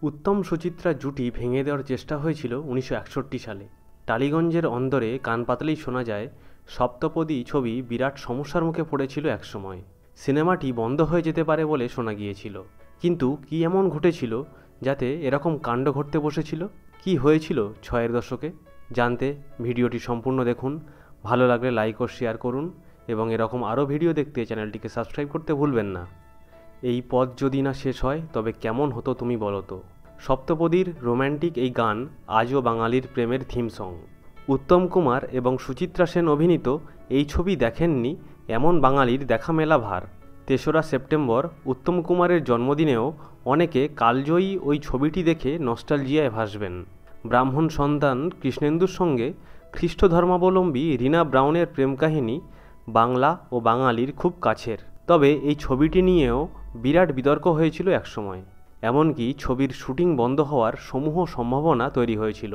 উত্তম সুচিত্রা জুটি ভেঙে দেওয়ার চেষ্টা হয়েছিল 1961 সালে। টালিগঞ্জের অন্দরে কান পাতলেই শোনা যায় সপ্তপদী ছবি বিরাট সমস্যার মুখে পড়েছিল একসময়। সিনেমাটি বন্ধ হয়ে যেতে পারে বলে শোনা গিয়েছিল। কিন্তু কি এমন ঘটেছিল যাতে এরকম কাণ্ড ঘটতে বসেছিল? কি হয়েছিল 6-এর দশকে? জানতে ভিডিওটি সম্পূর্ণ দেখুন। ভালো লাগলে লাইক ও শেয়ার করুন এবং এরকম আরও ভিডিও দেখতে চ্যানেলটিকে সাবস্ক্রাইব করতে ভুলবেন না। এই পথ যদি না শেষ হয় তবে কেমন হতো তুমি বলো তো। সপ্তপদীর রোম্যান্টিক এই গান আজও বাঙালির প্রেমের থিম সং। উত্তম কুমার এবং সুচিত্রা সেন অভিনীত এই ছবি দেখেননি এমন বাঙালির দেখা মেলা ভার। 3রা সেপ্টেম্বর উত্তম কুমারের জন্মদিনেও অনেকে কালজয়ী ওই ছবিটি দেখে নস্টালজিয়ায় ভাসবেন। ব্রাহ্মণ সন্তান কৃষ্ণেন্দুর সঙ্গে খ্রিস্ট ধর্মাবলম্বী রীনা ব্রাউনের প্রেম কাহিনী বাংলা ও বাঙালির খুব কাছের। তবে এই ছবিটি নিয়েও বিরাট বিতর্ক হয়েছিল একসময়। এমনকি ছবির শুটিং বন্ধ হওয়ার সমূহ সম্ভাবনা তৈরি হয়েছিল।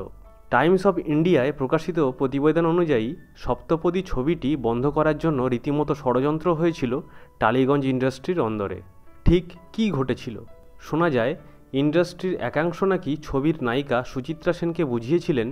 টাইমস অফ ইন্ডিয়ায় প্রকাশিত প্রতিবেদন অনুযায়ী সপ্তপদী ছবিটি বন্ধ করার জন্য রীতিমতো ষড়যন্ত্র হয়েছিল টালিগঞ্জ ইন্ডাস্ট্রির অন্দরে। ঠিক কী ঘটেছিল? শোনা যায় ইন্ডাস্ট্রির একাংশ নাকি ছবির নায়িকা সুচিত্রা সেনকে বুঝিয়েছিলেন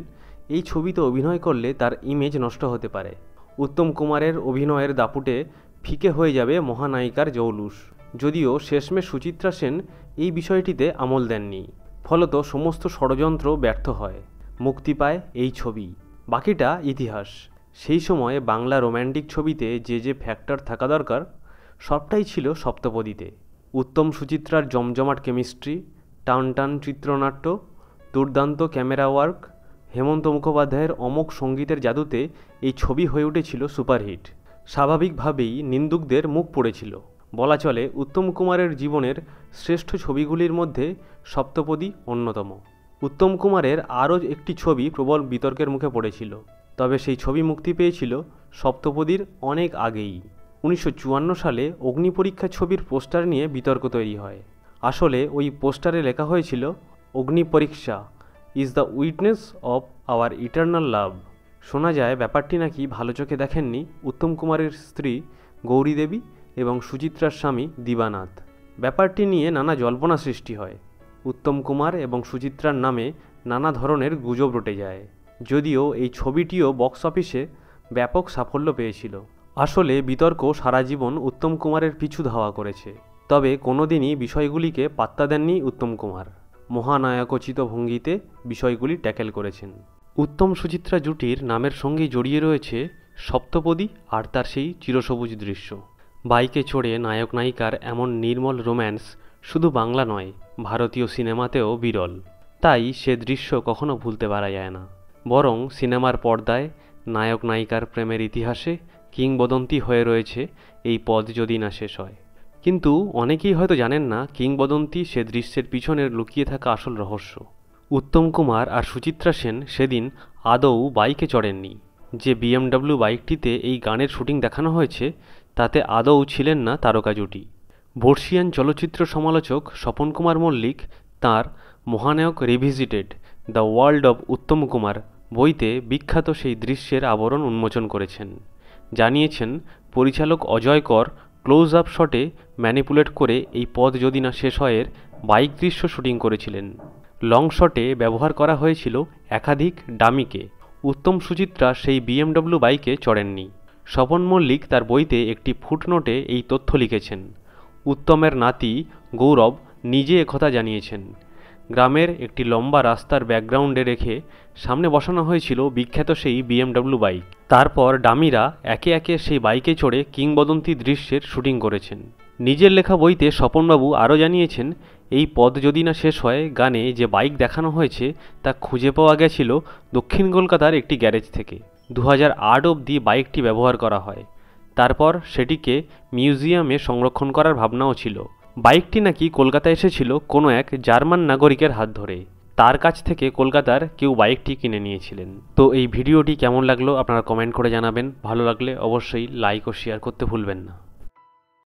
এই ছবিতে অভিনয় করলে তার ইমেজ নষ্ট হতে পারে। উত্তম কুমারের অভিনয়ের দাপুটে ফিকে হয়ে যাবে মহানায়িকার জৌলুস। যদিও শেষমেশ সুচিত্রা সেন এই বিষয়টিতে আমল দেননি। ফলত সমস্ত ষড়যন্ত্র ব্যর্থ হয়। মুক্তি পায় এই ছবি। বাকিটা ইতিহাস। সেই সময়ে বাংলা রোম্যান্টিক ছবিতে যে ফ্যাক্টর থাকা দরকার সবটাই ছিল সপ্তপদীতে। উত্তম সুচিত্রার জমজমাট কেমিস্ট্রি, টান টান চিত্রনাট্য, দুর্দান্ত ক্যামেরা ওয়ার্ক, হেমন্ত মুখোপাধ্যায়ের অমোঘ সঙ্গীতের জাদুতে এই ছবি হয়ে উঠেছিল সুপারহিট। স্বাভাবিকভাবেই নিন্দুকদের মুখ পড়েছিল। বলা চলে উত্তম কুমারের জীবনের শ্রেষ্ঠ ছবিগুলির মধ্যে সপ্তপদী অন্যতম। উত্তম কুমারের আরও একটি ছবি প্রবল বিতর্কের মুখে পড়েছিল। তবে সেই ছবি মুক্তি পেয়েছিল সপ্তপদীর অনেক আগেই। 1954 সালে অগ্নিপরীক্ষা ছবির পোস্টার নিয়ে বিতর্ক তৈরি হয়। আসলে ওই পোস্টারে লেখা হয়েছিল Agnipariksha is the witness of our eternal love. শোনা যায় ব্যাপারটি নাকি ভালো চোখে দেখেননি উত্তম কুমারের স্ত্রী গৌরী দেবী এবং সুচিত্রার স্বামী দিবানাথ। ব্যাপারটি নিয়ে নানা জল্পনা সৃষ্টি হয়। উত্তম কুমার এবং সুচিত্রার নামে নানা ধরনের গুজব রটে যায়। যদিও এই ছবিটিও বক্স অফিসে ব্যাপক সাফল্য পেয়েছিল। আসলে বিতর্ক সারা জীবন উত্তম কুমারের পিছু ধাওয়া করেছে। তবে কোনোদিনই বিষয়গুলিকে পাত্তা দেননি উত্তম কুমার। মহানায়কোচিত ভঙ্গিতে বিষয়গুলি ট্যাকেল করেছেন। উত্তম সুচিত্রা জুটির নামের সঙ্গেই জড়িয়ে রয়েছে সপ্তপদী আর তার সেই চিরসবুজ দৃশ্য। বাইকে চড়ে নায়ক নায়িকার এমন নির্মল রোম্যান্স শুধু বাংলা নয়, ভারতীয় সিনেমাতেও বিরল। তাই সে দৃশ্য কখনো ভুলতে পারা যায় না। বরং সিনেমার পর্দায় নায়ক নায়িকার প্রেমের ইতিহাসে কিংবদন্তি হয়ে রয়েছে এই পথ যদি না শেষ হয়। কিন্তু অনেকেই হয়তো জানেন না কিংবদন্তি সে দৃশ্যের পিছনের লুকিয়ে থাকা আসল রহস্য। উত্তম কুমার আর সুচিত্রা সেন সেদিন আদৌ বাইকে চড়েননি। যে BMW বাইকটিতে এই গানের শুটিং দেখানো হয়েছে তাতে আদৌ ছিলেন না তারকা জুটি। বর্ষিয়ান চলচ্চিত্র সমালোচক স্বপন কুমার মল্লিক তাঁর মহানায়ক রিভিজিটেড the world of Uttam Kumar বইতে বিখ্যাত সেই দৃশ্যের আবরণ উন্মোচন করেছেন। জানিয়েছেন পরিচালক অজয় কর ক্লোজ আপ শটে ম্যানিপুলেট করে এই পথ যদি না শেষ হয়ের বাইক দৃশ্য শুটিং করেছিলেন। লং শটে ব্যবহার করা হয়েছিল একাধিক ডামিকে। উত্তম সুচিত্রা সেই BMW বাইকে চড়েননি। স্বপন মল্লিক তার বইতে একটি ফুটনোটে এই তথ্য লিখেছেন। উত্তমের নাতি গৌরব নিজে একথা জানিয়েছেন। গ্রামের একটি লম্বা রাস্তার ব্যাকগ্রাউন্ডে রেখে সামনে বসানো হয়েছিল বিখ্যাত সেই BMW বাইক। তারপর ডামিরা একে একে সেই বাইকে চড়ে কিংবদন্তি দৃশ্যের শুটিং করেছেন। নিজের লেখা বইতে স্বপনবাবু আরও জানিয়েছেন এই পথ যদি না শেষ হয় গানে যে বাইক দেখানো হয়েছে তা খুঁজে পাওয়া গেছিল দক্ষিণ কলকাতার একটি গ্যারেজ থেকে। 2008 অবধি বাইকটি ব্যবহার করা হয়। তারপর সেটিকে মিউজিয়ামে সংরক্ষণ করার ভাবনাও ছিল। বাইকটি নাকি কলকাতায় এসেছিল কোনো এক জার্মান নাগরিকের হাত ধরে। তার কাছ থেকে কলকাতার কেউ বাইকটি কিনে নিয়েছিলেন। তো এই ভিডিওটি কেমন লাগলো আপনারা কমেন্ট করে জানাবেন। ভালো লাগলে অবশ্যই লাইক ও শেয়ার করতে ভুলবেন না।